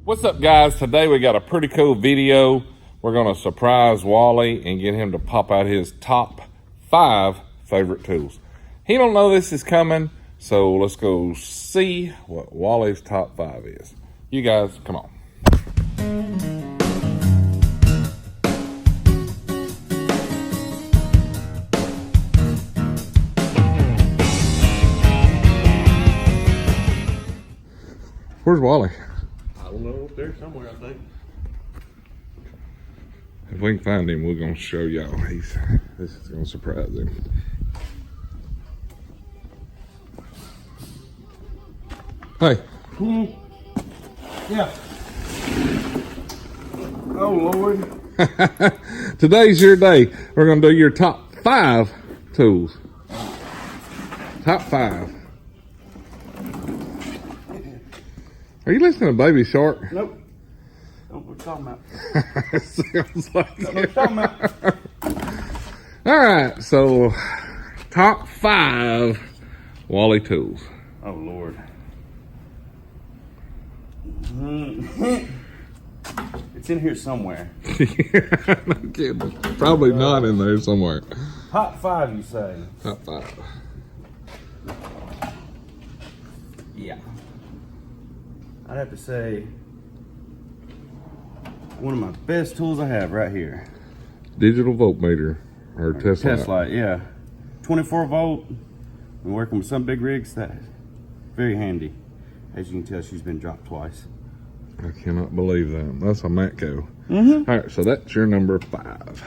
What's up, guys? Today we got a pretty cool video. We're gonna surprise Wally and get him to pop out his top 5 favorite tools. He don't know this is coming, so let's go see what Wally's top 5 is. You guys, come on. Where's Wally? I don't know, up there somewhere, I think. If we can find him, we're gonna show y'all. This is gonna surprise him. Hey. Yeah. Oh, Lord. Today's your day. We're gonna do your top 5 tools. Top 5. Are you listening to Baby Shark? Nope. Don't know what you're talking about. Sounds like Don't know what you're talking about. All right, so top 5 Wally tools. Oh, Lord. It's in here somewhere. No kidding. Probably not in there somewhere. Top 5, you say? Top 5. Yeah. I'd have to say one of my best tools I have right here. Digital voltmeter or test light. Test light, yeah. 24 volt. I'm working with some big rigs. That's very handy. As you can tell, she's been dropped twice. I cannot believe that. That's a Matco. Mm-hmm. All right, so that's your number 5.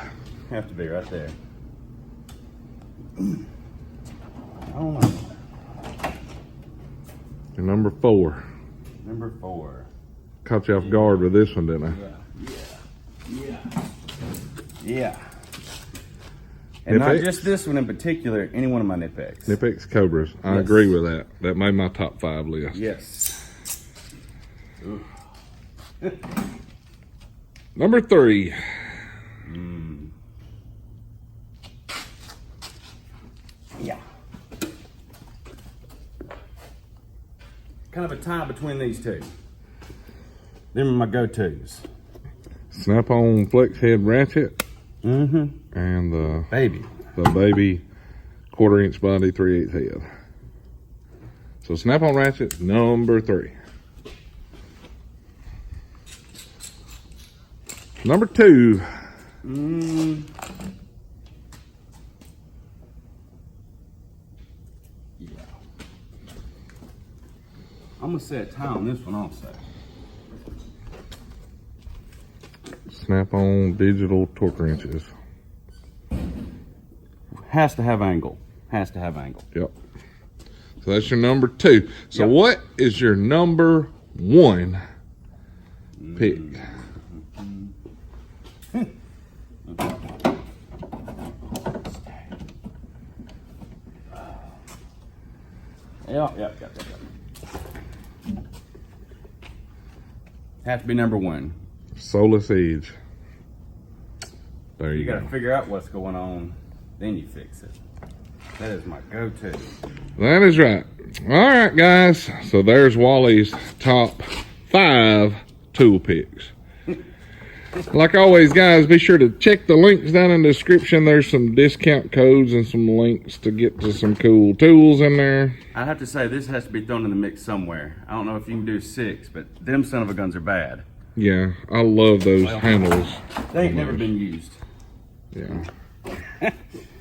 Have to be right there. I don't know. Your number 4. Number 4. Caught you off guard with this one, didn't I? Yeah. And not Knipex? just this one in particular, any one of my Knipex. Knipex Cobras. I Yes. agree with that. That made my top 5 list. Yes. Ooh. Number 3. Yeah. Kind of a tie between these two. Them are my go-tos. Snap-on flex head ratchet. Mm-hmm. And the Baby. baby 1/4 inch body 3/8 head. So snap-on ratchet, number 3. Number 2. Yeah. I'm gonna say a tie on this one also. Snap-on digital torque wrenches. Has to have angle. Has to have angle. Yep. So that's your number 2. So Yep. what is your number 1 pick? Yep. Has to be number 1. Solus Edge. There you You gotta go. figure out what's going on, then you fix it. That is my go-to. That is right. All right, guys. So there's Wally's top 5 tool picks. Like always, guys, be sure to check the links down in the description. There's some discount codes and some links to get to some cool tools in there. I have to say, this has to be thrown in the mix somewhere. I don't know if you can do 6, but them son of a guns are bad. Yeah, I love those handles. They ain't never been used. Yeah.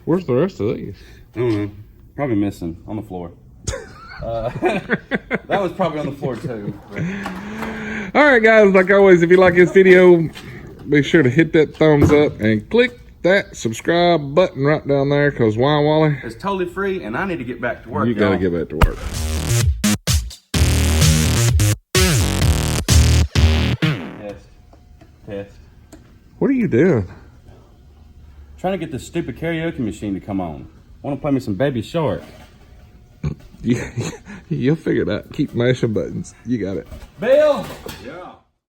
Where's the rest of these? I don't know. Probably missing on the floor. That was probably on the floor too. But. All right, guys, like always, if you like this video, be sure to hit that thumbs up and click that subscribe button right down there, because why, Wally? It's totally free, and I need to get back to work. You got to get back to work. Test. What are you doing? Trying to get this stupid karaoke machine to come on. Want to play me some Baby Shark. You'll figure it out. Keep mashing buttons. You got it. Bill! Yeah.